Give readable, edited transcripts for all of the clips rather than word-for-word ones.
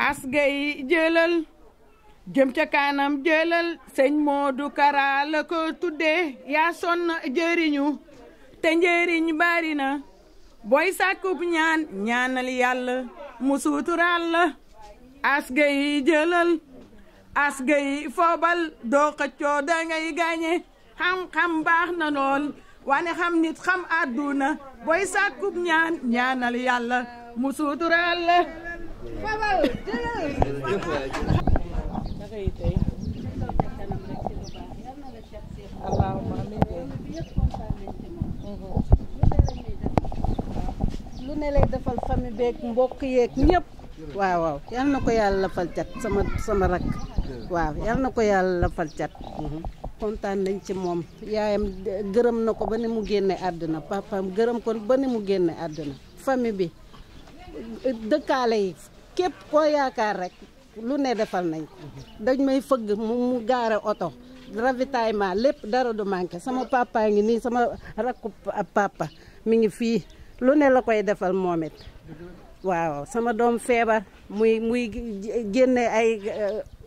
asgay jëlal jëm ca kanam jëlal sëñ Modou Kara la ko tuddee yaa sonn jëriñu te njëriñ bari na booy sàkkub ñaan ñaanal yàlla mu suuturaal la asgay jëlal asgay foobal doo xëccoo dangay gaañe xam-xam baax na lool wane xam nit xam àdduna booy sàkkub ñaan ñaanal yàlla mu suuturaal la foobal lu ne lay defal famille beeg mbokk yeeg ñëpp waaw waaw yal na ko yàlla fal cat sama rakk waaw yal na ko yàlla fal cat kontaan nañ ci moom yaayam gërëm na ko ba ni mu génne àdduna papaam gërëm ko ba ni mu génne àdduna famille bi dëkkaale yi képp koo yaakaar rek lu ne defal nañ ko dañ may fëgg mu gaare oto ravitaillement lépp dara du manqué sama papa ngi nii sama rakku papa mi ngi fii lu ne la koy defal moom it waaw sama doom feebar muy génne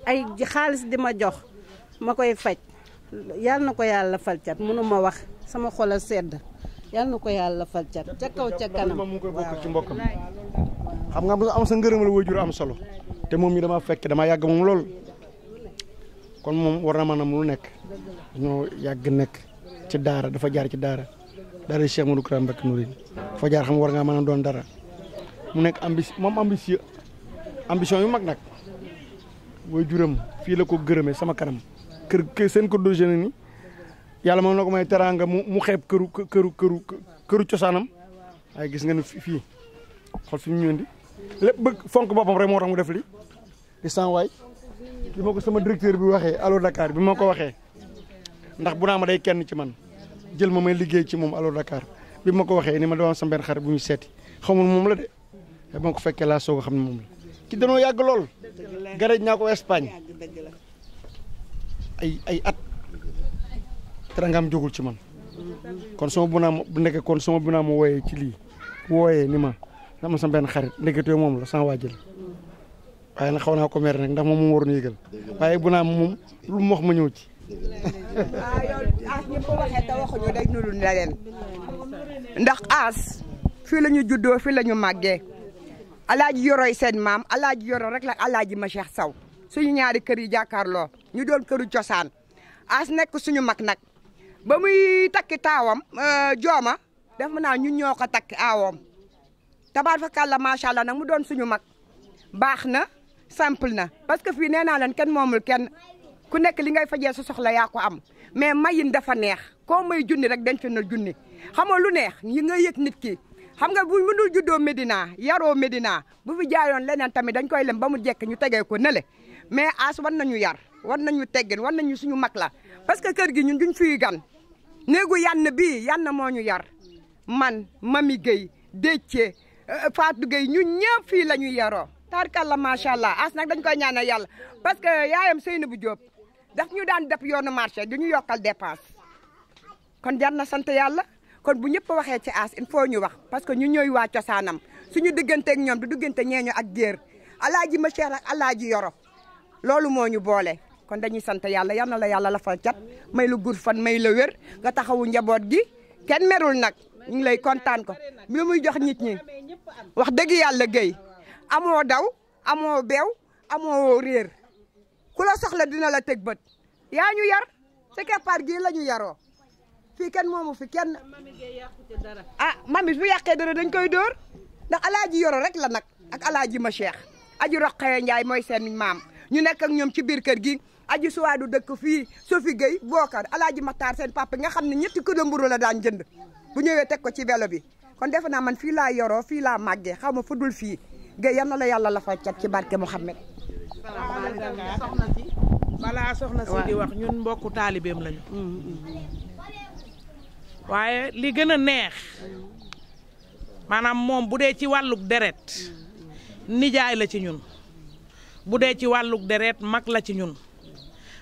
ay xaalis di ma jox ma koy faj yal na ko yàlla fal cat mënu ma wax sama xol a sedd yal na ko yàlla fal cat ca kaw ca kanam mu ngi koy bokk ci mbokkam xam nga am sa ngërëmal waajur am solo te moom mi dama fekk dama yàgg moom lool kon moom war na maanaam lu nekk dañoo yàgg nekk ci daara dafa jaar ci daara Cheikh Modou Kara Mbacké Noreyni dafa jaar xam nga war ngaa mën a doon dara mu nekk ambition yu mag nag waajuram fii la ko gërëmee sama kanam kër seen ko dogéné ni yàlla moom na ko may teraanga mu xeeb këru cosaanam waaye gis nga ne fii xool fi mu ñëwandi lépp bëgg fonk boppam rek moo tax mu def li di san waay bi ma ko sama directeur bi waxee Allo Dakar bi ma ko waxee ndax bu naa ma day kenn ci man jël ma may liggéey ci moom Allo Dakar bi ma ko waxee ni ma doon sama benn xarit bu ñu seeti xamul moom la de te ma ko fekkee laa soog a xam ne moom la ki danoo yàgg lool garaj naa ko Espagne ay at terangam jógul ci man kon sama bu naa ma bu nekkee kon sama bu naa ma wooyee ci lii wooyee ni ma dama sama benn xarit ndeketee moom la sans waajal waaye nag xaw naa ko mer nag ndax moom waroon yëgal waaye bu naa moom lu mu wax ma ñëw ci. yow As ñëpp ko waxee te waxuñu day nuru na leen ndax As fii la ñu juddoo fii la ñu màggee alaaji yoroy seen maam alaaji yoro rek la alaaji ma Cheikh Saw suñu ñaari kër yi jàkkaarloo ñu doon këru cosaan As nekk suñu mag nag ba muy takki taawam jooma def ma naa ñun ñoo ko takki aawoom tabaar fa kàlla macha allah nag mu doon suñu mag baax na simple na parce que fii nee naa leen kenn moomul kenn ku nekk li ngay fajee sa soxla yaa ko am mais mayin dafa neex koo may junni rek denc na junni xam nga lu neex yi nga yëg nit ki xam nga bu mënul juddoo Médina yaroo Médina bu fi jaayoon leneen tamit dañ koy lem ba mu jekk ñu tegee ko nële mais As war nañu yar war nañu teggin war nañu suñu mag la parce que kër gi ñun duñ fiy gan néegu yann bii yann moo ñu yar man Mami Gueye Déthié Fatou Gueye ñun ñëpp fii la ñu yaroo tarkalla macha allah As nag dañ koy ñaanal yàlla parce que yaayam Seynabou Diop daf ñu daan def yoonu marché du ñu yokkal dépense kon jar na sant yàlla kon bu ñëpp waxee ci As il faut ñu wax parce que ñu ñooy waa cosaanam suñu digganteeg ñoom du diggante ñeeño ak géer alaaji ma Cheikh ak alaaji yoro loolu moo ñu boole kon dañuy sant yàlla yal na la yàlla la fal cat may la gudd fan may la wér nga taxawu njaboot gi kenn merul nag ñu ngi lay kontaan ko mi muy jox nit ñi wax dëgg yàlla Guèye amoo daw amoo beew amoo réer ku la soxla dina la teg bët yaa ñu yar sa keppaar gii la ñu yaroo fii kenn moomu fi kenn mami bu yàqee dara dañ koy dóor ndax alaaji yoro rek la nag ak alaaji ma Cheikh aji Roqaya Njaay mooy seen maam ñu nekk ak ñoom ci biir kër gi aji suwaadu dëkk fii Sofi Gueye Bokar alaaji Maxtaar seen papa nga xam ne ñetti kilo mburu la daan jënd bu ñëwee teg ko ci vélo bi kon defe naa man fii laa yoroo fii laa màggee xaw ma fu dul fii Gueye yal na la yàlla la fay cat ci barke Mouhamed. balaa soxna si di wax ñun mbokku taalibeem lañu waaye li gën a neex maanaam moom bu dee ci wàllug deret nijaay la ci ñun bu dee ci wàllug deret mag la ci ñun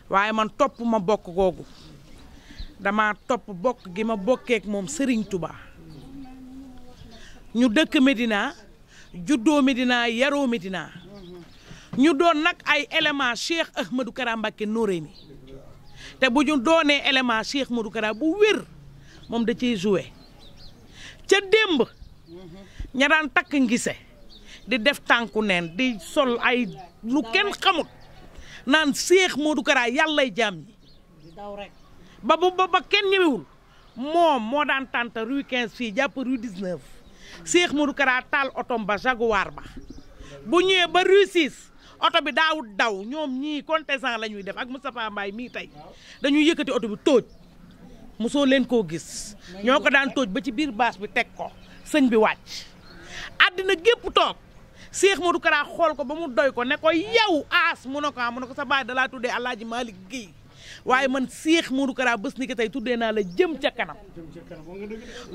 waaye man topp ma bokk googu dama topp bokk gi ma bokkeek moom Serigne Touba ñu dëkk Médina juddoo Medina yaroo Medina ñu doon nag ay élément Cheikh Ahmadou Kara Mbacké Noreyni te bu ñu doonee élément Cheikh Ahmadou Kara bu wér moom da ciy joué ca démb ña daan takk ngise di def tànku neen di sol ay lu kenn xamut naan Cheikh Modou Kara yàllay jaam ñi ba kenn ñëwewul moom moo daan tànt rue 15 fii jàpp rue 19 Cheikh Modou Kara taal otom ba Jaguar ba bu ñëwee ba rue 6 oto bi daawut daw ñoom ñii contestant la ñuy def ak Moustapha Mbaye mii tey dañuy yëkkati oto bi tóoj mosoo leen koo gis ñoo ko daan tóoj ba ci biir baas bi teg ko sëñ bi wàcc àddina gépp toog Cheikh Modou Kara xool ko ba mu doy ko ne ko yow aas mu ne ko sa baay dalaa tuddee Alaaji Malick Guèye waaye man Cheikh Modou Kara bés ni ko tey tuddee naa la jëm ca kanam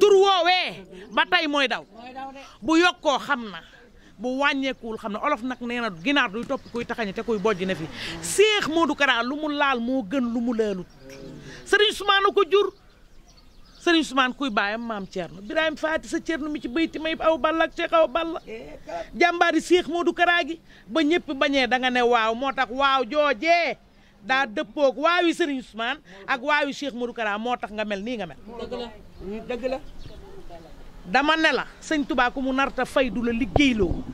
tur woowee ba tey mooy daw bu yokkoo xam na bu wàññeekuwul xam ne olof nag nee na ginaar duy topp kuy taxañe te kuy bojj ne fi Cheikh Modou Kara lu mu laal moo gën lu mu laalut Serigne Ousmane ko jur Serigne Ousmane kuy baayam maam Thierno Birahim Faati sa Thierno mi ci bayti may aw balla ak Cheikh aw balla jàmbaari Cheikh Modou Kara gi ba ñëpp bañee da nga ne waaw moo tax waaw joojee daa dëppoog waawi Serigne Ousmane ak waawi Cheikh Modou Kara moo tax nga mel nii nga mel dëgg la dama ne la sëñ Touba ku mu narta fay du la liggéeyloo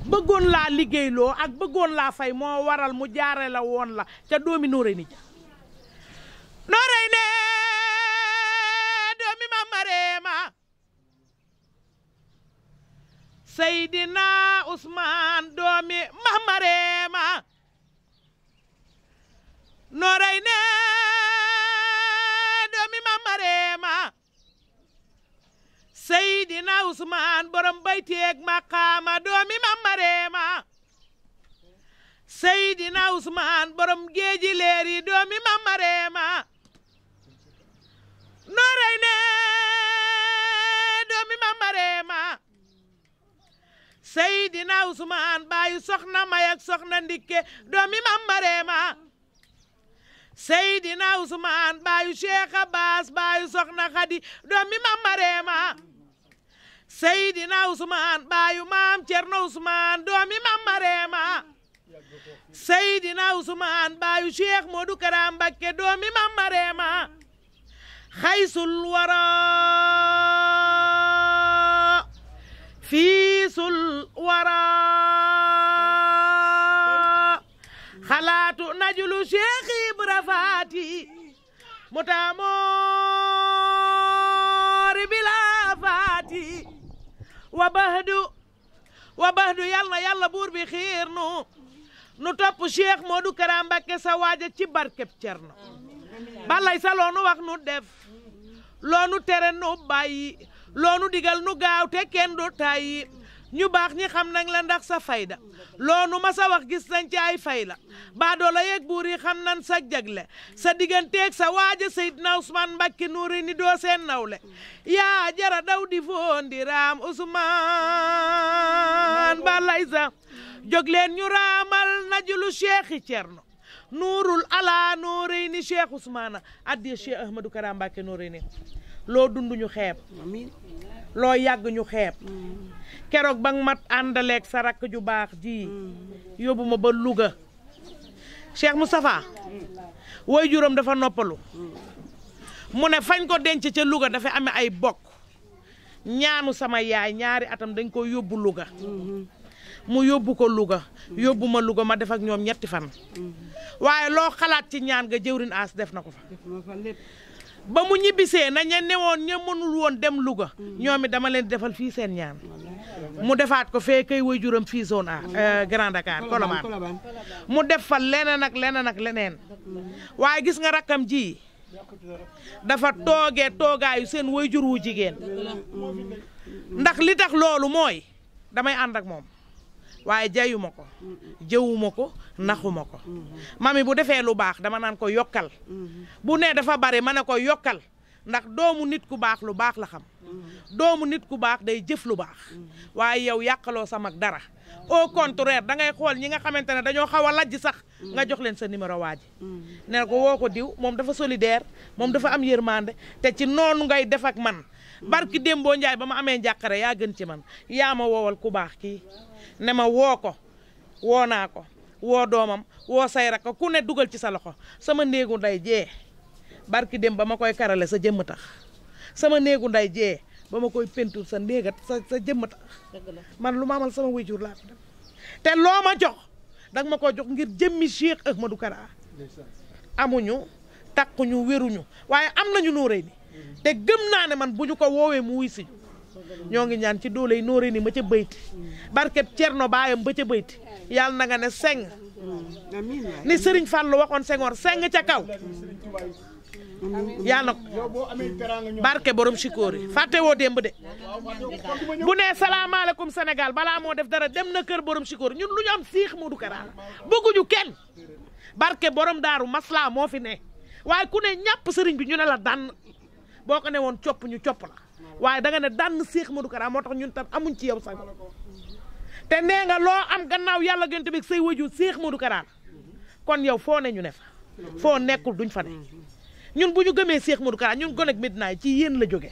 bëggoon laa liggéeyloo ak bëggoon laa fay moo waral mu jaare la woon la ca doomi Noreyni ja Noreyni doomi ma Mareema Seydina Ousmane doomi ma Mareema Noreyni doomi ma Mareema Seydina Ousmane borom bayteeg maqaama doomi ma Mareema Seydina Ousmane borom géeji leer yi doomi ma Mareema Noreyni doomi ma Mareema Seydina Ousmane baayu soxna may ak soxna ndikke doomi ma Mareema Seydina Ousmane baayu Cheikh Abbas baayu soxna Khady doomi ma Mareema Seydina Ousmane baayu maam Thierno Ousmane doomi ma Mareema Seydina Ousmane baayu Cheikh Modou Kara Mbacké doomi ma Mareema xaysul wara fiisul wara xalaatu najulu Cheikh Ibra Faati mutamoori bila faati wa bahdu yàlla buur bi xiir nu topp Cheikh Modou Kara Mbacké sa waaja ci barkeb Cerno balay sa loonu wax nu def loonu tere nu bàyyi loonu digal nu gaaw te kenn du tàyyi ñu baax ñi xam nañ la ndax sa fayda loonu ma sa wax gis nañ ci ay fay la baadoola yeeg buur yi xam nañ sa jagle sa digganteeg sa waaja Seydina Ousmane Mbacké Noreyni doo seen nawle yaa jara daw di foondiraam Ousmane balay sa jóg leen ñu raamal najulu Cheikh Cerno nuurul ala Noreyni Cheikh Ousmane addiya Cheikh Ahmadou Kara Mbacké Noreyni loo dund ñu xeeb loo yàgg ñu xeeb keroog ba nga mat àndaleeg sa rakk ju baax ji yóbbu ma ba Louga Cheikh Moustapha woy juróom dafa noppalu mu ne fañ ko denc ca Louga dafa amee ay bokk ñaanu sama yaay ñaari atam dañ ko yóbbu Louga mu yóbbu ko Louga yóbbu ma Louga ma def ak ñoom ñetti fan waaye loo xalaat ci ñaan nga jëwrin aas def na ko fa ba mu ñibbisee na ña newoon ña mënul woon dem Louga ñoom it dama leen di defal fii seen ñaan mu defaat ko fee kay way juram fii zone A Grand Dakar Colobane mu def fa leneen ak leneen waaye gis nga rakkam ji dafa toogaayu seen way jur wu jigéen ndax li tax loolu mooy damay ànd ak moom waaye jayuma ko jëwuma ko naxuma ko mami bu defee lu baax dama naan ko yokkal bu ne dafa bari ma ne ko yokkal ndax doomu nit ku baax lu baax la xam doomu nit ku baax day jëf lu baax waaye yow yàqaloo sa mag dara au contraire da ngay xool ñi nga xamante ne dañoo xaw a lajj sax nga jox leen sa numéro waa ji ne ko woo ko diw moom dafa solidaire moom dafa am yërmande te ci noonu ngay def ak man barki Dembo Njaay ba ma amee njàqare yaa gën ci man yaa ma woowal ku baax kii ne ma woo ko woo naa ko woo doomam woo say rakk ku ne dugal ci sa loxo sama néegu nday jee barki dem ba ma koy karale sa jëmm tax sama néegu nday jee ba ma koy pentur sa néegat sa jëmm tax man lu ma amal sama waajur laa ko def te loo ma jox danga ma ko jox ngir jëmmi Cheikh Ahmadou Kara amuñu takkuñu wéruñu waaye am nañu nóoree ni te gëm naa ne man bu ñu ko woowee mu wuy siñu ñoo ngi ñaan ci doole yi nóoree ni ma ca bayti barkeb Cerno baayam ba ca bayti yàlla na nga ne seng ni Sëriñ Fallu waxoon Senghor seng ca kaw yàlla na barke borom Sikori fàtte woo démb de bu nee salaamaaleykum Sénégal balaa moo def dara dem na kër borom Sikori ñun lu ñu am Cheikh Ahmadou Kara bëgguñu kenn barke borom daaru masla moo fi ne waaye ku ne ñàpp sëriñ bi ñu ne la dànn boo ko ne woon copp ñu copp la waaye danga ne dànn Cheikh Ahmadou Kara moo tax ñun tam amuñ ci yow sax te nee nga loo am gannaaw yàlla gënte bi say waju Cheikh Ahmadou Kara kon yow foo ne ñu ne fa foo nekkul duñ fa ne ñun bu ñu gëmee Cheikh Ahmadou Kara ñun gonek Medina ci yéen la jóge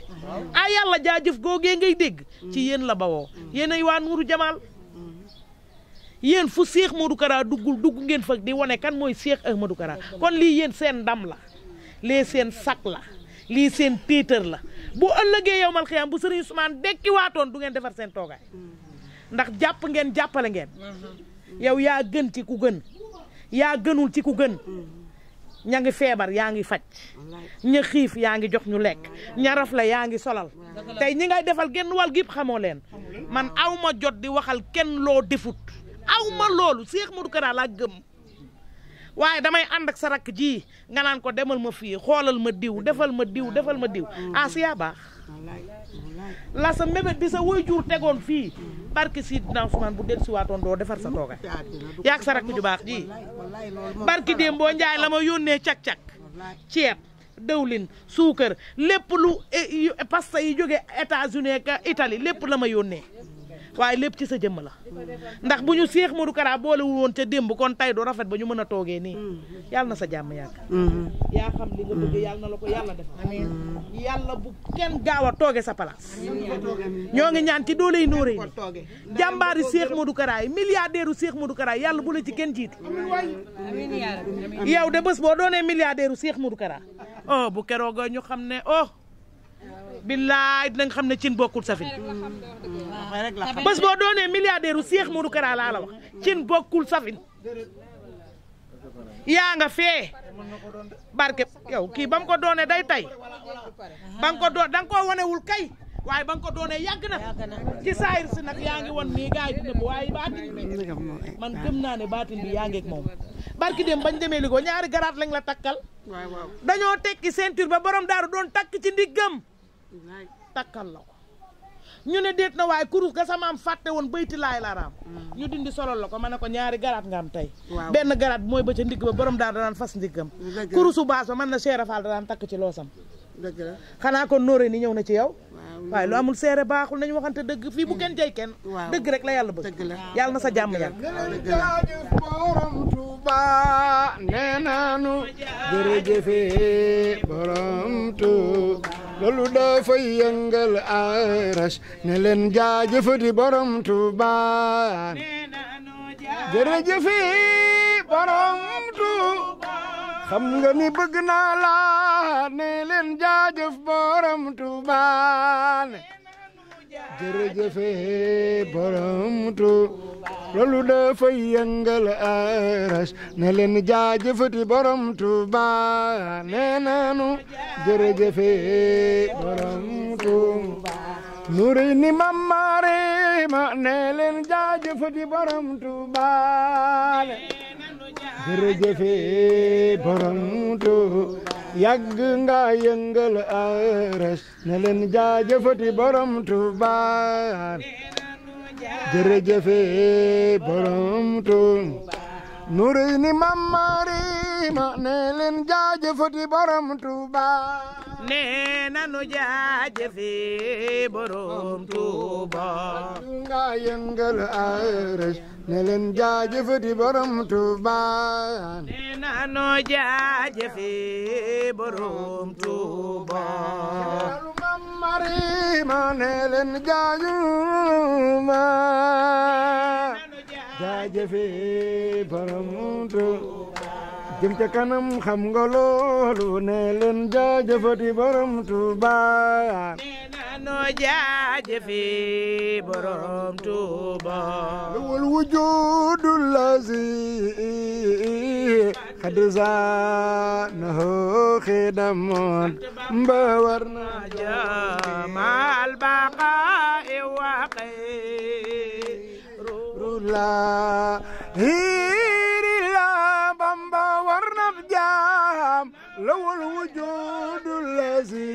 ah yàlla jaajëf googee ngay dégg ci yéen la bawoo yéen ay waa Nuuru Jamaal yéen fu Cheikh Ahmadou Kara dugg ngeen fa di wane kan mooy Cheikh Ahmadou Kara kon lii yéen seen ndam la lee seen sak la lii seen tiitër la bu ëllëgee yow mal xiyaam bu Sëriñ Ousmane dekki waatoon du ngeen defar seen toogaay ndax jàpp ngeen jàppale ngeen yow yaa gën ci ku gën yaa gënul ci ku gën ña ngi feebar yaa ngi faj ña xiif yaa ngi jox ñu lekk ña raf la yaa ngi solal tey ñi ngay defal genn wàll gépp xamoo leen man aw ma jot di waxal kenn loo defut aw ma loolu Cheikh Ahmadou Kara laa gëm waaye damay ànd ak sa rakk ji nga naan ko demal ma fii xoolal ma diw defal ma diw defal ma diw yaa baax la sa mébét bi sa waajur tegoon fii barke Sidina Ousmane bu del si waatoon doo defar sa toogaay yaag sa rakk ju baax ji barke Dembo Njaay la ma yónnee cak-cak ceeb dëwlin suukar lépp lu pasta yi jóge États-Unis ak Italie lépp la ma yónnee waaye lépp ci sa jëmm la ndax bu ñu Cheikh Ahmadou Kara boolewul woon ca démb kon tay du rafet ba ñu mën a toogee nii yàlla na sa jàmm yàgg yaa xam li nga bëgg yàlla na la ko yàlla def yàlla bu kenn gaaw a tooge sa place ñoo ngi ñaan ci doole yi nóoré ni jàmbaari Cheikh Ahmadou Kara yi milliardaire u Cheikh Ahmadou Kara yi yàlla bu la ci kenn jiitu yow de bés boo doonee milliardaire u Cheikh Ahmadou Kara oh bu keroog ñu xam ne oh billaay dinañ xam ne cin bokkul safin bés boo doonee milliardaire u Cheikh Ahmadou Kara laa la wax cin bokkul safin yaa nga fee barke yow kii ba mu ko doonee day tay ba nga ko doon da nga koo wanewul kay waaye ba nga ko doonee yàgg na ci saayir si nag yaa ngi won nii gars yi dina waaye baatin bi man gëm naa ne baatin bi yaa ngeeg moom barki dem bañ demee li ko ñaari garaat lañ la takkal dañoo tekki ceinture ba borom daaru doon takk ci ndiggam takkal la ko ñu ne déet na waaye kurus ga sama am fàtte woon bayti laay la raam ñu dindi solol la ko ma ne ko ñaari garaat nga am tey benn garaat bi mooy ba ca ndigg ba borom daal daan fas ndiggam kurusu baas ba mën na Cheikh Fall daan takk ci loosam xanaa kon nóoré ni ñëw na ci yow waaye lu amul seere baaxul nañu waxante dëgg fii bu kenn jay kenn dëgg rek la yàlla bëgg yàlla na sa jàmm yàgg jërëjëf borom Touba nee naanu jërëjëfe borom Touba loolu dafay yëngal arash ne leen jaajëfati borom Touba jërëjëfe borom Touba xam nga ni bëgg naa la ne leen jaajëf borom Touba jërëjëfe borom Touba loolu dafay yëngal arash ne leen jaajëfati borom Touba nee naanu jërëjëfe borom Touba nuuri ni mamare ma ne leen jaajëfati borom Touba jërëjëfe borom Touba yàgg nga yëngal arash ne leen jaajëfati borom Touba jërëjëfe borom Touba nuuri ni mamari ma ne leen jaajëfati borom Touba nee nanu jaajëfe borom Touba nga yëngal arash ne leen jaajëfati borom Touba nee nanu jaajëfe borom Touba mari ma ne leen jaajuma jaajëfe borom Tuuba jëm ca kanam xam nga loolu ne leen jaajëfati borom Tuuba no jaajëfe borom Tuuba wal wujudul lazi xad zaanahu xidamon mba war na jamal baqaa'i wa xayrula hirila Bamba war na jaam lawal wujudul lazi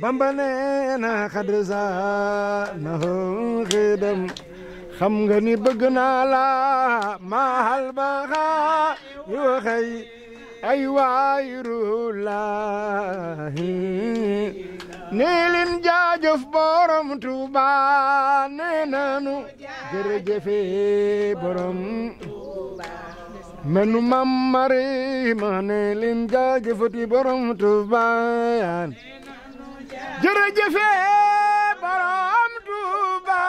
Bamba neena xad zaanahu xidam xam nga ni bëgg naa la mahal baxa yu xëy ay waayrullahi nee leen jaajëf borom Tuuba nee nanu jërëjëfe borom menu mam mari ma nee leen jaajëfati borom Tuuba jërëjëfe borom Tuuba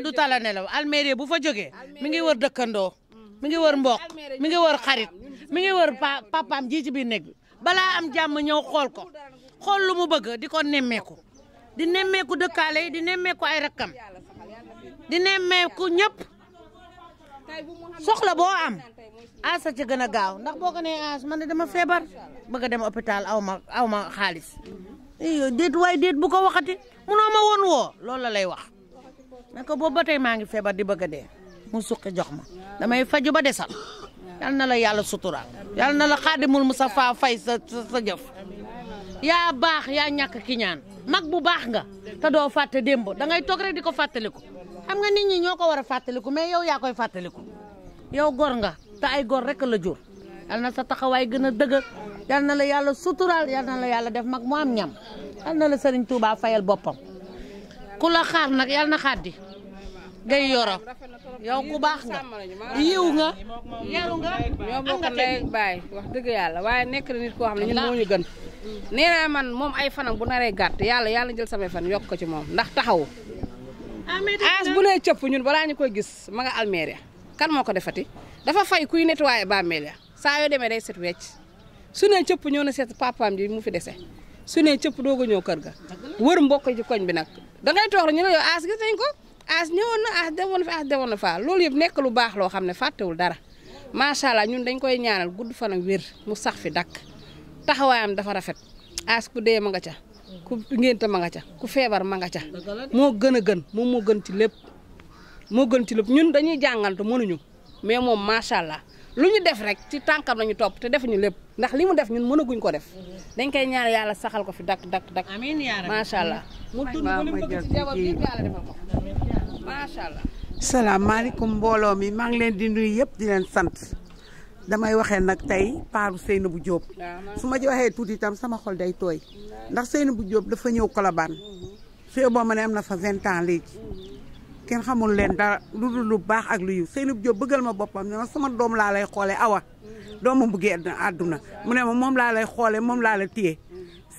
du tala nelaw Almérie bu fa jógee mi ngi wër dëkkandoo mi ngi wër mbokk mi ngi wër xarit mi ngi wër papaam ji ci biir néeg bi balaa am jàmm ñëw xool ko xool lu mu bëgg di ko nemmeeku di nemmeeku dëkkaale yi di nemmeeku ay rakkam di nemmeeku ñëpp soxla boo am asa ci gën a gaaw ndax boo ko nee as man ne dama feebar bëgg a dem hôpital aw ma xaalis déet waaye déet bu ko waxati munoo ma woon woo loolu la lay wax ne ko boobu ba tey maa ngi feebar di bëgg a dee mu suqi jox ma damay faju ba desal yal na la yàlla suturaal yal na la xaadimul Mustafa fay sa jëf yaa baax yaa ñàkk ki ñaan mag bu baax nga te doo fàtte démb da ngay toog rek di ko fàttaliku xam nga nit ñi ñoo ko war a fàttaliku mais yow yaa koy fàttaliku yow gor nga te ay gor rek la jur yal na sa taxawaay gën a dëgër yal na la yàlla suturaal yal na la yàlla def mag mu am ñam yal na la Serigne Touba fayal boppam ku la xaar nag yal na xaaddi ngay yoro yow ku baax nga yiw nga yaru nga ñoo bokk ndey ak baay wax dëgg yàlla waaye nekk na nit koo xam ne ñun moo ñu gën nee naa man moom ay fanam bu naree gàtt yàlla jël samay fan yokk ko ci moom ndax taxawu as bu nee cëpp ñun balaa ñu koy gis ma nga Almérie kan moo ko defati dafa fay kuy nettoyé bàmmeel ya saa yoo demee day set wecc su nee cëpp ñëw na seet papaam ji mu fi dese su nee cëpp doog a ñëw kër ga wër mbokk ci koñ bi nag dangay toog rek ñu ne yow as gis nañ ko as ñëwoon na as demoon na fa loolu yëpp nekk lu baax loo xam ne fàttewul dara macha allah ñun dañ koy ñaanal gudd fan ak wér mu sax fi dakk taxawaayam dafa rafet as ku dee ma nga ca ku ngénte ma nga ca ku feebar ma nga ca moo gën a gën moom moo gën ci lépp ñun dañuy jàngantu mënuñu mais moom macha allah lu ñu def rek ci tànkam lañu topp te defuñu lépp ndax li mu def ñun mënaguñ ko def dañ koy ñaanal yàlla saxal ko fi dakk amiin yaa rabbi macha allah mu dund ko li mu bëgg ci jabar bi yàlla defal ko macha allah. salaamaaleykum mbooloo mi maa ngi leen di nuyu yëpp di leen sant damay waxee nag tey paaru Seynabou Diop su ma ci waxee tuuti itam sama xol day tooy ndax Seynabou Diop dafa ñëw Colobane su boo ma ne am na fa 20 ans léegi kenn xamul leen dara lu dul lu baax ak lu yiw Seynabou Diop bëggal ma boppam ne ma sama doom laa lay xoolee awa doomam buggee àdduna mu ne ma moom laa lay xoolee moom laa la téye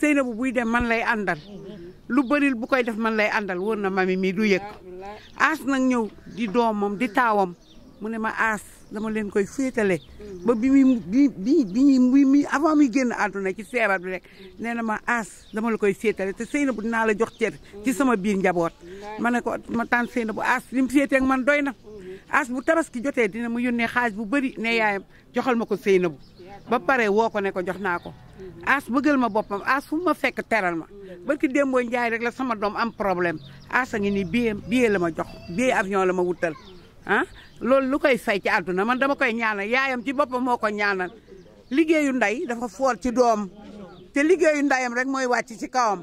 Seynabou buy dem man lay àndal lu bëril bu koy def man lay àndal wër na mami mii du yëg aas nag ñëw di doomam di taawam mu ne ma aas dama leen koy féetale ba bi muy avant muy génn àdduna ci feebar bi rek nee na ma aas dama la koy féetale te Seynabou dinaa la jox cër ci sama biir njaboot ma ne ko ma tànn Seynabou aas li mu féetee ak man doy na aas bu tabaski jotee dina mu yónnee xaalis bu bëri ne yaayam joxal ma ko Seynabou ba pare woo ko ne ko jox naa ko aas bëggal ma boppam aas fu ma fekk teral ma barki démboo njaay rek la sama doom am problème aas a ngi nii billet la ma jox billet avion la ma wutal ah loolu lu koy fay ci àdduna man dama koy ñaanal yaayam ci boppam moo ko ñaanal liggéeyu ndey dafa foor ci doom te liggéeyu ndeyam rek mooy wàcc ci kawam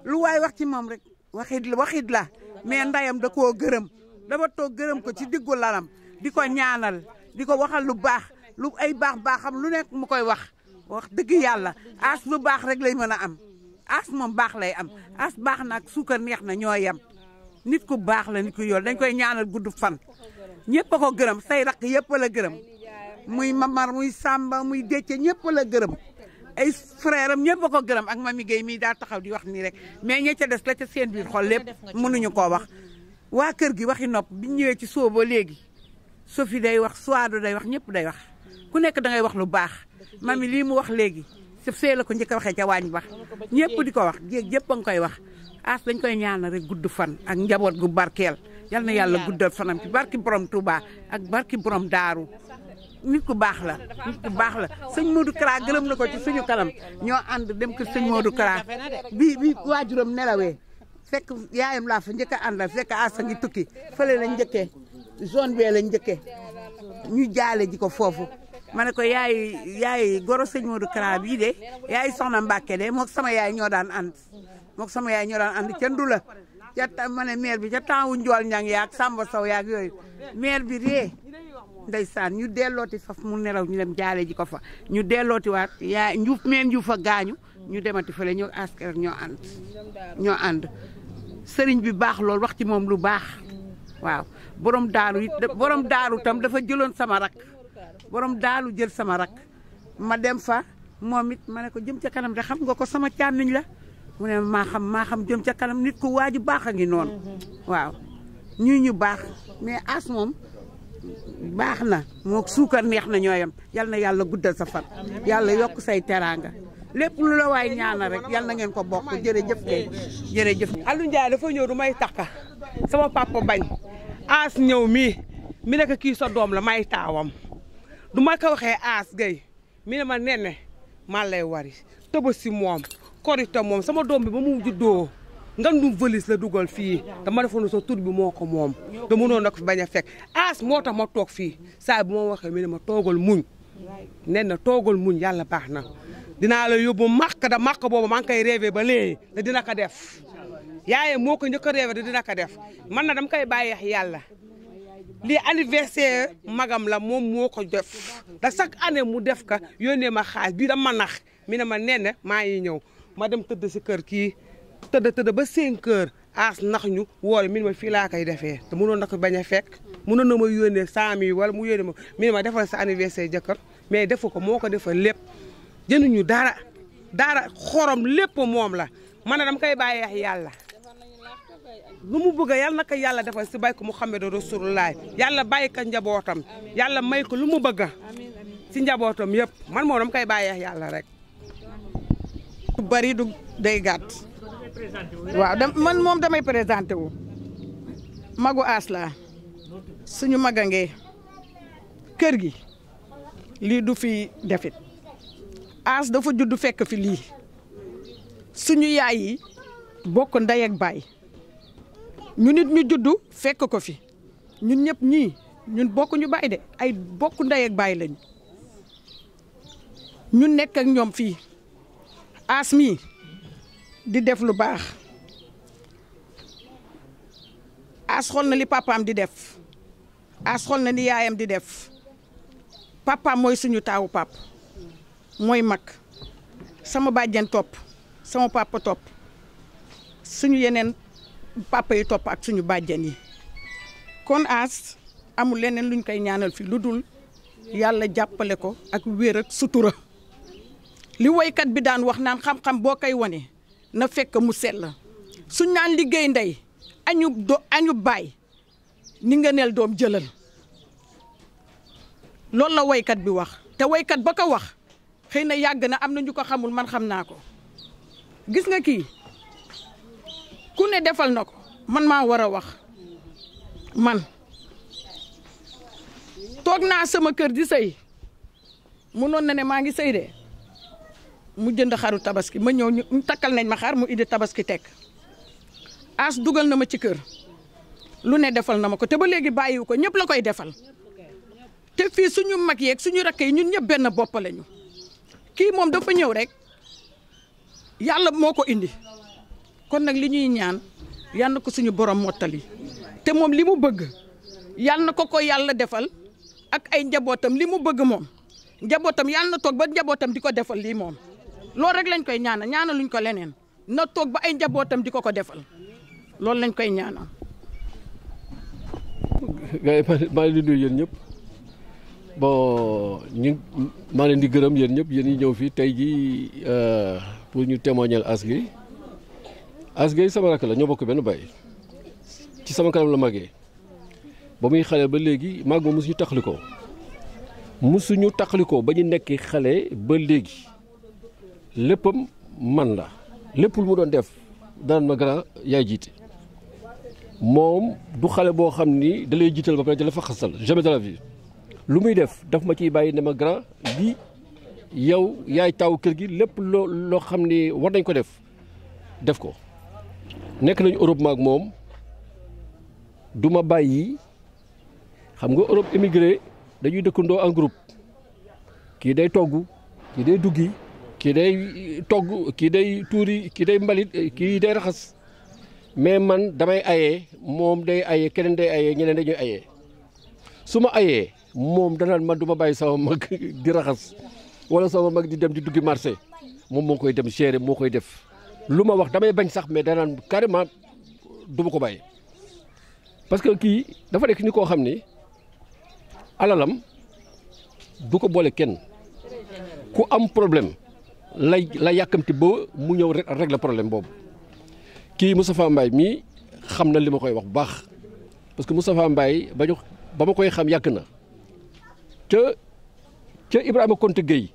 lu waay wax ci moom rek waxit la mais ndeyam da koo gërëm dama toog gërëm ko ci diggu lalam di ko ñaanal di ko waxal lu baax lu ay baaxam lu nekk mu koy wax dëgg yàlla aas lu baax rek lay mën a am aas moom baax lay am aas baax na ak suukar neex na ñoo yem nit ku baax la nit ku yool dañ koy ñaanal gudd fan ñëpp a ko gërëm say rakk yëpp la gërëm muy Mamar muy Samba muy Décce ñëpp la gërëm ay frère am ñëpp a ko gërëm ak Mami Gueye mii daa taxaw di wax nii rek mais ña ca des la ca seen biir xol lépp mënuñu koo wax waa kër gi waxi nopp biñ ñëwee ci soo ba léegi Sophie day wax Suwaado day wax ñëpp day wax ku nekk da ngay wax lu baax Mami lii mu wax léegi see la ko njëkk a waxee ca waañ ba ñëpp di ko wax jéeg yëpp a nga koy wax As dañ koy ñaanal rek gudd fan ak njaboot gu barkeel yal na yàlla guddal fanam ci barki borom Touba ak barki borom Daaru nit ku baax la nit ku baax la sëñ Modou Kara gërëm na ko ci suñu kanam ñoo ànd dem ko sëñ Modou Kara bi waajuram nelawee fekk yaayam laa fa njëkk a àndal fekk As a ngi tukki fële lañ njëkkee zone bee lañ njëkkee ñu jaale ji ko foofu ma ne ko yaay goro sëñ Modou Kara bii de yaay soxna Mbàkke de mook sama yaay ñoo daan ànd ca Ndula ca ma ne maire bi ca temps wu Njool Ñang yaag Samba Sow yaag yooyu maire bi ree ndeysaan ñu dellooti faf mu nelaw ñu dem jaale ji ko fa ñu dellooti waat yaay njuuf fa gaañu ñu demati fële ñoo asker ñoo ànd sëriñ bi baax lool wax ci moom lu baax waaw borom daaru tam dafa jëloon sama rak borom daaru jël sama rak ma dem fa moom it ma ne ko jëm ca kanam de xam nga ko sama càmmiñ la mu ne maa xam jëm ca kanam nit ku waaju baax a ngi noonu waaw ñu baax mais As moom baax na moo suukar neex na ñooyam yal na yàlla guddal sa fan yàlla yokk say teraanga lépp lu la waay ñaanal rek yal na ngeen ko bokk jërëjëf kay jërëjëf. Aliou Ndiaye dafa ñëw du may takka sama papa bañ As ñëw mi nekk kii sa doom la may taawam du ma ko waxee As Gueye mi ne ma nenne maa lay wari tëba si moom korite moom sama doom bi ba mu juddoo ngandum valise la dugal fii dama defoon sa tur bi moo ko moom te mënoon na ko fi bañ a fekk As moo tax ma toog fii saa bu ma waxee mi ne ma toogal muñ nen na toogal muñ yàlla baax na dinaa la yóbbu màkk boobu maa ngi koy rêvé ba léegi te dina ko def yaaye moo ko njëkk a rêvé te dina ko def man na dama koy bàyyeex yàlla lii anniversaire magam la moom moo ko def da chaque année mu def ka yónnee ma xaalis bii dama nax mi ne ma nen maa ngi ñëw ma dem tëdd si kër kii tëdd ba 5 heures As nax ñu woole mi ne ma fii laa koy defee te mënoon na ko bañ a fekk mënoon na ma yónnee 100 000 wala mu yónnee ma mi ne ma defal sa anniversaire jëkkër mais defu ko moo ko defal lépp jënduñu dara xorom lépp moom la man na dama koy bàyyeex yàlla lu mu bëgg yàlla na ko yàlla defal si bay ko Muhammadu Rasulullah yàlla bàyyi ko njabootam yàlla may ko lu mu bëgg si njabootam yëpp man moom dama koy bàyyeex yàlla rek. du bari du day gàtt waaw man moom damay présenté wu magu As la suñu magangee kër gi lii du fi defit As dafa judd fekk fi lii suñu yaay yi bokk ndey ak baay ñu nit ñu judd fekk ko fi ñun ñëpp ñii ñun bokk ñu baay de ay bokk ndey ak baay lañu ñu nekk ak ñoom fii As mii di def lu baax As xool na li papaam di def As xool na ni yaayam di def papaam mooy suñu taawu pap mooy mag sama bàjjen topp sama papa topp suñu yeneen papa yi topp ak suñu bàjjen yi kon As amul leneen luñ koy ñaanal fi lu dul yàlla jàppale ko ak wér ak sutura li woykat bi daan wax naan xam-xam boo koy wane na fekk mu sell suñ naan liggéey ndey añu baay ni nga neel doom jëlal loolu la woykat bi wax te woykat ba ko wax xëy na yàgg na am na ñu ko xamul man xam naa ko gis nga kii ku ne defal na ko man maa war a wax man toog naa sama kër di sëy munoon na ne maa ngi sëy de mu jënd xaru tabaski ma ñëw ñu takkal nañ ma xar mu indi tabaski teg As dugal na ma ci kër lu ne defal na ma ko te ba léegi bàyyiwu ko ñëpp la koy defal te fii suñu mag yeeg suñu rakk yi ñun ñëpp benn bopp lañu kii moom dafa ñëw rek yàlla moo ko indi kon nag li ñuy ñaan yal na ko suñu borom mottali te moom li mu bëgg yal na ko yàlla defal ak ay njabootam li mu bëgg moom njabootam yal na toog ba njabootam di ko defal lii moom loolu rek lañ koy ñaanal ñaanaluñ ko leneen na toog ba ay njabootam di ko defal loolu lañ koy ñaanal. gars yi maa ngi leen di nuyu yéen ñëpp bon maa leen di gërëm yéen ñëpp yéen ñi ñëw fii tey jii pour ñu témoigner As Gueye sama rakk la ñoo bokk benn baay ci sama kanam la màggee ba muy xale ba léegi maag moom musuñu taxalikoo ba ñu nekk xale ba léegi léppam man la lépp lu mu doon def daan ma grand yaay jiite moom du xale boo xam ni da lay jiital ba pare da la fa xasal jamais de la vie lu muy def daf ma ciy bàyyi ne ma grand bi yow yaay taw kër gi lépp loo xam ni war nañ ko def ko nekk nañu Europe maag moom du ma bàyyi xam nga Europe émigré dañuy dëkkandoo en groupe kii day togg kii day duggi kii day togg kii day tuuri kii day mbalit kii day raxas mais man damay ayee moom day ayee keneen day ayee ñeneen dañuy ayee su ma ayee moom danaan man du ma bàyyi sama mag di raxas wala sama mag di dem di duggi marché moom moo koy dem gérer moo koy def lu ma wax damay bañ sax mais danaan carrément du ma ko bàyyi parce que kii dafa nekk ni koo xam ni alalam du ko boole kenn ku am problème la yàkkamti ba mu ñëw régler problème boobu kii Moustapha Mbaye mii xam na li ma koy wax bu baax parce que Moustapha Mbaye ba ma koy xam yàgg na ca Ibrahima Konte Gueye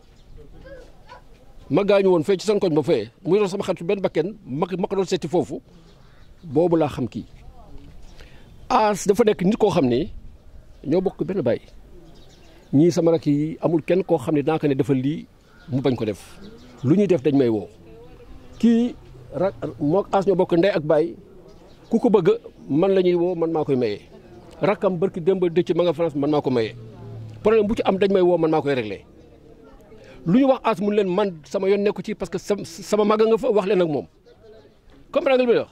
ma gaañu woon fee ci seen koñ ba fee mu yor sama xaritu benn bakken ma ko doon seeti foofu boobu laa xam kii As dafa nekk nit koo xam ni ñoo bokk benn baay ñii sama rakk yi amul kenn koo xam ne daa ko ne defal lii mu bañ ko def lu ñuy def dañ may woo kii moo As ñoo bokk ndey ak baay ku ko bëgg man la ñuy woo man maa koy maye rakkam barki démb dëcc ma nga France man maa ko maye problème bu ci am dañ may woo man maa koy réglé lu ñu wax As mun leen man sama yoon nekku ci parce que sama mag nga fa wax leen ak moom comprendre nga li may wax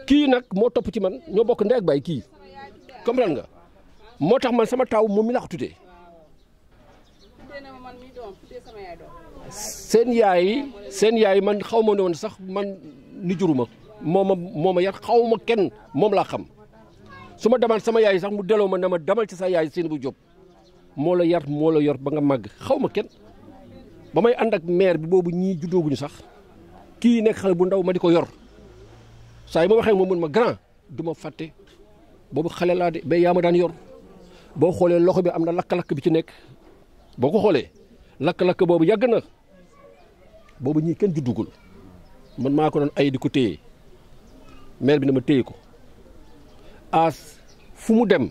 kii nag moo topp ci man ñoo bokk ndey ak baay kii comprendre nga moo tax man sama taaw moom mi laa ko tuddee seen yaay man xaw ma ne woon sax man ni juruma moo ma yar xaw ma kenn moom laa xam su ma demaan sama yaay sax mu delloo ma ne ma demal ci sa yaay seen bu jóg moo la yar moo la yor ba nga màgg xaw ma kenn ba may ànd ak maire bi boobu ñii juddooguñu sax kii nekk xale bu ndaw ma di ko yor saa yi ma waxee moom mun ma grand du ma fàtte boobu xale laa de mais yaa ma daan yor boo xoolee loxo bi am na lakk-lakk bi ci nekk boo ko xoolee lakk-lakk boobu yàgg na boobu ñii kenn juddugul man maa ko doon ay di ko téye maire bi na ma téye ko As fu mu dem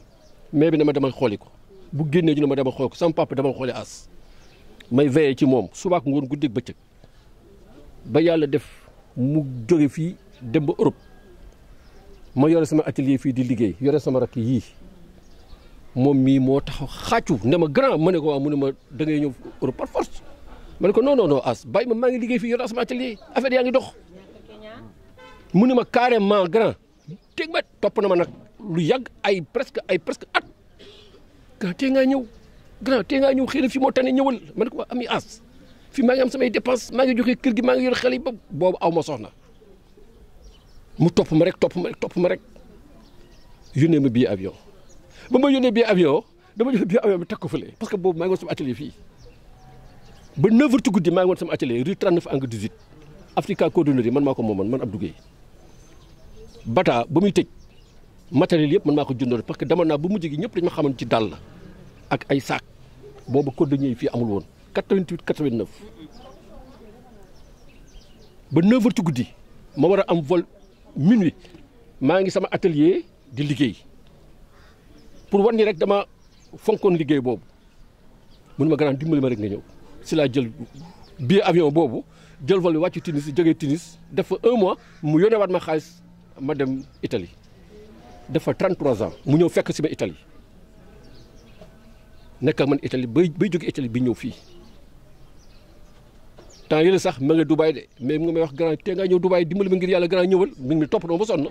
maire bi na ma demal xooli ko bu génnee ñu ne ma demal xooli ko sama papa demal xooli As may veillé ci moom subaak ngoon guddeeg bëccëg ba yàlla def mu jóge fii dem ba Europe ma yore sama atelier fii di liggéey yore sama rakk yii moom mii moo taxaw xàccu ne ma grand ma ne ko waaw mu ne ma da ngay ñëw Europe par force ma ne ko non As bàyyi ma maa ngi liggéey fii yore sama atelier affaire yaa ngi dox mu ne ma carrément grand teg ma topp na ma nag lu yàgg ay presque at grand tee ngaa ñëw xëy na fii moo tane ñëwal ma ne ko ami As fii maa ngi am samay dépense maa ngi joxe kër gi maa ngi yor xale yi ba boobu aw ma soxna mu topp ma rek yónnee ma billet avion ba ma yónnee billet avion dama jël billet avion bi teg ko fële parce que boobu maa ngi woon sama atelier fii ba 9h ci guddi maa ngi woon sama atelier rue 39 angle 18 Africa Cordonnerie man maa ko moomoon man Abdou Gueye bata ba muy tëj matériel yëpp man maa ko jëndoon parce que dama naa ba mujj gi ñëpp dañ ma xamoon ci dàll ak ay sac boobu cordonnier yi fii amul woon 88 89 ba 9h ci guddi ma war a am vol minuit maa ngi sama atelier di liggéey pour wan ni rek dama fonkoon liggéey boobu mun ma grand dimbali ma rek nga ñëw si laa jël billet avion boobu jël vol bi wàccu Tunis jógee Tunis def fa 1 mois mu yónneewaat ma xaalis ma dem Italie def fa 33 ans mu ñëw fekk si ma Italie nekk ak man Italie bay jóge Italie bi ñëw fii temps yële sax ma nga Dubaï de mais mu nga may wax grand te nga ñëw Dubaï dimbali ma ngir yàlla grand ñëwal mi ngi topp na ba sonn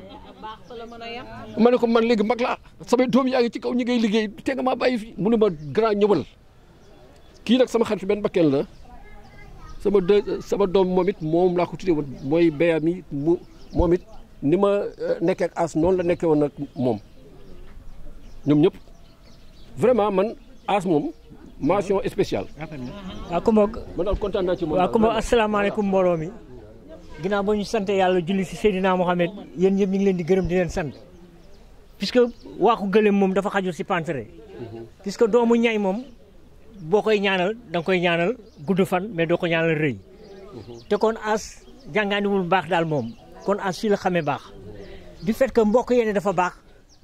ma ne ko man léegi mag laa samay doom yaa ngi ci kaw ñi ngay liggéey te nga maa bàyyi fi mu ne ma grand ñëwal kii nag sama xarit benn bakkeen la sama doom moom it moom laa ko tuddee woon mooy béyam yi moom it ni ma nekkee ak As noonu la nekkee woon nag moom ñoom ñëpp vraiment man As moom mention spéciale. waaw ku mbokk man daal kontaan naa ci moom. waaw ku mbokk asalaamaaleykum mbooloo mi ginnaaw ba ñu sant yàlla julli si Seydina Mohamed yéen ñëpp ñu ngi leen di gërëm di leen sant puisque waaxu gëlëm moom dafa xajul si pantere puisque doomu ñay moom boo koy ñaanal da nga koy ñaanal gudd fan mais doo ko ñaanal rëy te kon as jàngaaniwul baax daal moom kon as fii la xamee baax du fait que mbokk yéene dafa baax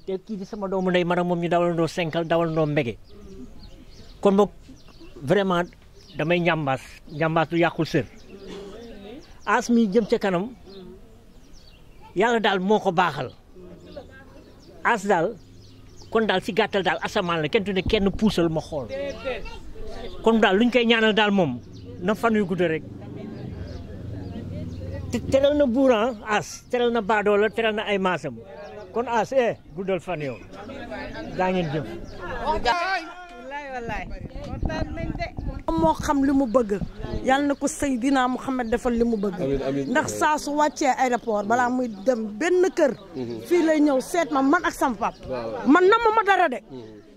te kii di sama doomu ndey man ak moom ñu dawalandoo senkal dawalandoo mbege kon boog vraiment damay njàmbaas du yàqul sër as mi jëm ca kanam yàlla daal moo ko baaxal as daal kon daal si gàttal daal asamaan la kenn tu ne kenn puusal ma xool kon daal luñ koy ñaanal daal moom na fan yu gudd rek teral na buuran as teral na baadoola teral na ay maasam kon as guddal fan yow daa ngeen jëf wallaay kontaan nañ de moo xam li mu bëgg yàlla na ko Seydina Muhammad defal li mu bëgg ndax saa su wàccee aéroport balaa muy dem benn kër fii lay ñëw seet ma man ak sama pap man nama ma dara de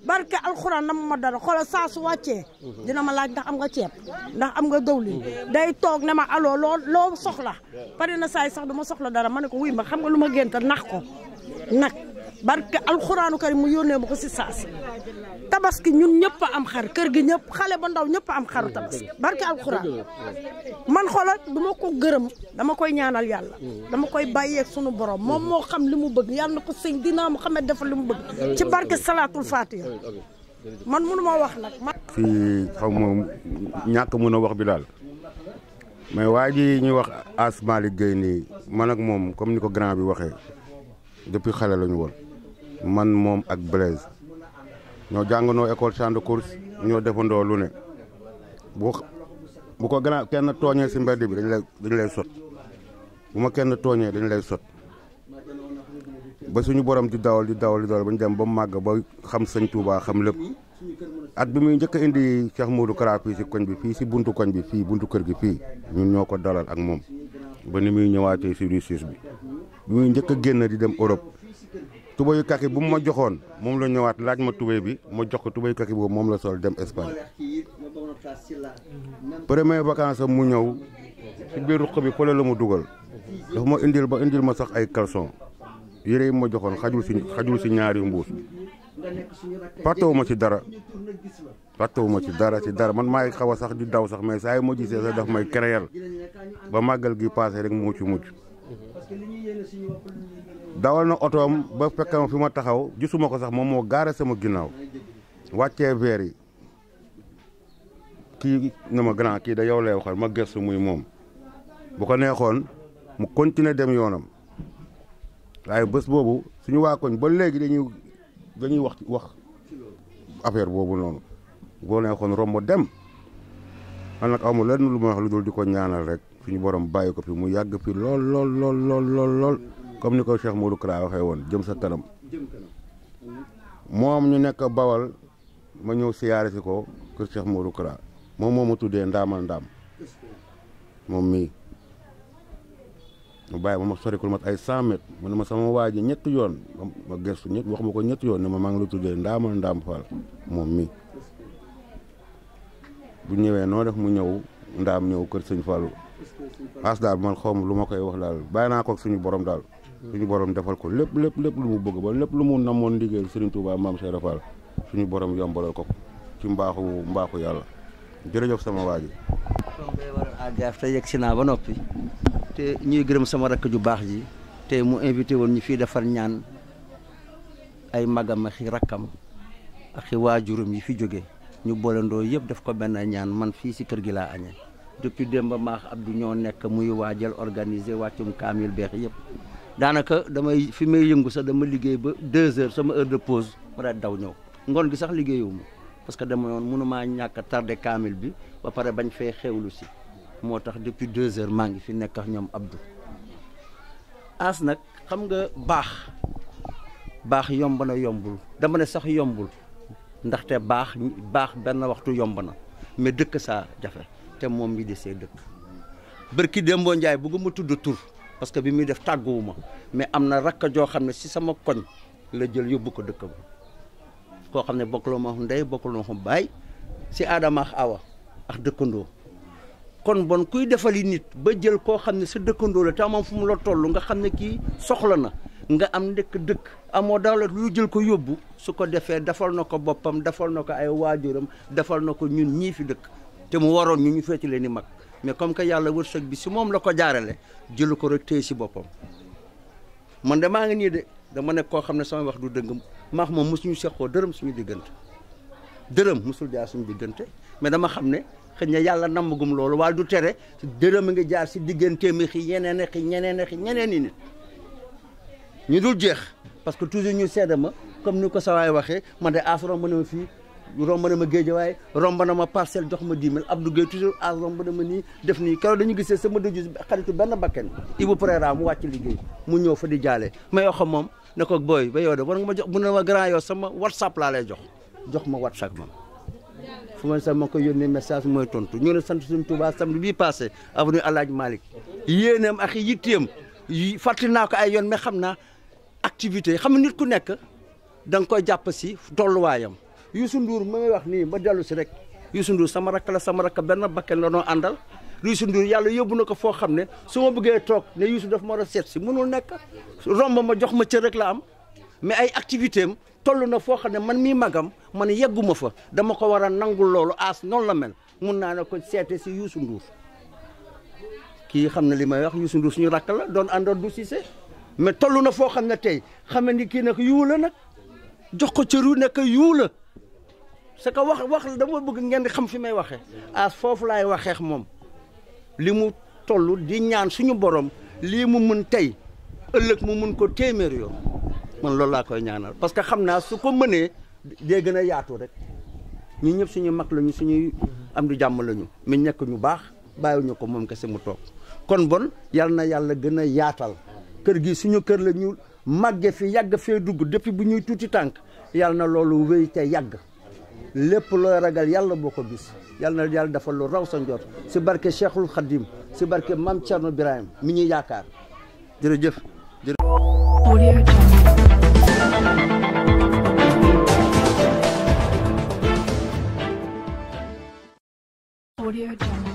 barke alxuraan nama ma dara xoolal saa su wàccee dina ma laaj ndax am nga ceeb ndax am nga dawlin day toog ne ma allo loo soxla pare na saay sax du ma soxla dara ma ne ko wuy ma xam nga lu ma génta nax ko nag barke alxuraanu karim mu yónnee ma ko si saasi tabaski ñun ñëpp am xar kër gi ñëpp xale ba ndaw ñëpp am xaru tabaski barke alxuraan man xoolal du ma ko gërëm dama koy ñaanal yàlla dama koy bàyyeeg sunu borom moom moo xam li mu bëgg yàlla na ko sëñ dinaa mu xamee defal li mu bëgg ci barke salaatul fatiha man mënu ma wax nag fii xaw ma ñàkk mën a wax bi daal mais waa ji ñuy wax As Malick Gueye nii man ak moom comme ni ko grand bi waxee depuis xale la ñu woon man moom ak Blaise ñoo jàngandoo école champ de course ñoo defandoo lu ne bu ko grand kenn tooñee si mbedd bi dañ lay sot bu ma kenn tooñee dañ lay sot ba suñu borom di dawal ba ñu dem ba màgg ba xam sëñ Touba xam lépp at bi muy njëkk a indi Cheikh Modou Kara fii si koñ bi fii si buntu koñ bi fii buntu kër gi fii ñun ñoo ko dalal ak moom ba ni muy ñëwaatee si Russie bi muy njëkk a génn di dem Europe tubayu kaki bu mu ma joxoon moom la ñëwaat laaj ma tubay bi ma jox ko tubayu kaki boobu moom la sol dem Espagne première vacance mu ñëw si biir ruq bi fële la mu dugal dafa ma indil ma sax ay caleçon yére yi ma joxoon xajul si ñaari mbuus fàttewu ma ci dara man maay xaw a sax di daw sax mais saa yi ma gisee sax daf may créer ba màggal gi passé rek mucc dawal na otoom ba fekk ma fi ma taxaw gisuma ko sax moom moo gaare sama ginnaaw wàccee verre yi kii na ma grand kii da yow lay waxal ma gëstu muy moom bu ko neexoon mu continuer dem yoonam waaye bés boobu suñu waa koñ ba léegi dañuy wax affaire boobu noonu boo neexoon romb dem man nag amul lenn lu ma wax lu dul di ko ñaanal rek suñu borom bàyyi ko fi mu yàgg fi lool comme ni ko Cheikh Modou Kara waxee woon jëm sa kanam moom ñu nekk Bawal ma ñëw siyaare si ko kër Cheikh Modou Kara moom moo ma tuddee ndaamal ndaam moom mii mu bàyyi ma sorikul mat ay 100 mètres mu ne ma sama waa ji ñetti yoon ma gëstu wax ma ko ñetti yoon ne ma maa ngi la tuddee ndaamal ndaam Fall moom mii bu ñëwee noo def mu ñëw ndaam ñëw kër sëñ Fallou As daal man xaw ma lu ma koy wax daal bàyyi naa ko ak suñu borom daal suñu borom defal ko lépp lu mu bëgg ba lépp lu mu namoon liggéeyal Serigne Touba Mame Cheikh Fall suñu borom yombalal ko ci mbaaxu yàlla jërëjëf sama waa ji. ngay war a àggaaf te yegg si naa ba noppi te ñuy gërëm sama rakk ju baax ji te mu invité woon ñu fii defar ñaan ay magam ak i rakkam ak i waajuram yi fi jóge ñu boolandoo yëpp def ko benn ñaan man fii si kër gi laa añee depuis démb maax Abdou ñoo nekk muy waajal organiser wàccum kaamil beex yëpp daanaka fi may yëngu sax dama liggéey ba 2 heures sama heure de pause ma daal daw ñëw ngoon gi sax liggéeyuma parce que dama yoon mënumaa ñàkk tardé kaamil bi ba pare bañ fee xewlu si moo tax depuis 2 heures maa ngi fi nekk ak ñoom Abdou As nag xam nga baax yomb na yombul dama ne sax yombul ndaxte baax benn waxtu yomb na mais dëkk saa jafe te moom mi desee dëkk bërki Dembo Njaay bëgguma tudd tur parce que bi muy def tàgguwuma mais am na rakka joo xam ne si sama koñ la jël yóbbu ko dëkk ba koo xam ne bokkuloo ma ndey bokkuloo ma baay si Adama ak Awa ak dëkkandoo kon bon kuy defali nit ba jël koo xam ne sa dëkkandoo la te amoon fu mu la toll nga xam ne kii soxla na nga am ndekk dëkk amoo dawla lu jël ko yóbbu su ko defee defal na ko boppam defal na ko ay waajuram defal na ko ñun ñii fi dëkk te mu waroon ñu féeti leen ni mag mais comme que yàlla wërsëg bi si moom la ko jaarale jëlu ko rek téye si boppam man de maa ngi nii de dama nekk koo xam ne sama wax du dëgg maax moom mosuñu seqoo dërëm suñu diggante dërëm mosul jaar suñu diggante mais dama xam ne xëy na yàlla nammagum loolu waaye du tere dërëm a ngi jaar si digganteem xi ñeneen i nit ñu dul jeex parce que toujours ñu seede ma comme ni ko sa waay waxee man de As romb na ma fii romb na ma Géejawaay romb na ma Parcelles jox ma 10 000 Abdou Gueye toujours As romb na ma nii def nii keroog dañu gisee sama dëju xaritu benn bakken Ibou Préra mu wàcc liggéey mu ñëw fa di jaale ma yoo xam moom ne ko booy ba yow de war nga ma jox mu ne ma grand yow sama WhatsApp laa lay jox ma WhatsApp moom fu ma sax ma ko yónnee message mooy tontu ñu ne sant suñu Touba samedi bii passé avenue Alaaji Malick yéeneem ak yitteem fàttali naa ko ay yoon mais xam naa activité xam nga nit ku nekk da nga koy jàpp si tolluwaayam Youssou Ndour ma may wax nii ma dellu si rek Youssou Ndour sama rakk benn bakken la noo àndal Youssou Ndour yàlla yóbbu na ko foo xam ne su ma bëggee toog ne Youssou daf ma war a seet si mënul nekk romb ma jox ma cër rek la am mais ay activité am toll na foo xam ne man mii magam man yegguma fa dama ko war a nangul loolu As noonu la mel mun naa ne ko seete si Youssou Ndour kii xam ne li may wax Youssou Ndour suñu rakk la doon àndoon du Cissé mais toll na foo xam ne tey xam ni kii nag yuu la nag jox ko cëru nekk yuu la c'est que wax dama bëgg ngeen di xam fi may waxee As foofu laay waxeex moom li mu toll di ñaan suñu borom lii mu mën tey ëllëg mu mën ko téeméer yoon man loolu laa koy ñaanal parce que xam naa su ko mënee dee gën a yaatu rek ñu ñëpp suñu mag lañu suñuy am di jàmm lañu mi nekk ñu baax bàyyiwuñu ko moom kese mu toog kon bon yal na yàlla gën a yaatal kër gi suñu kër la ñu màgge fi yàgg fee dugg depuis bu ñuy tuuti tànk yal na loolu wéy te yàgg lépp looy ragal yàlla boo ko gis yal na yàlla dafa lu raw sa njort si barke Cheikhul Khadim si barke Mame Thierno Birahim mi ñuy yaakaar jërëjëf. Audio Jungle.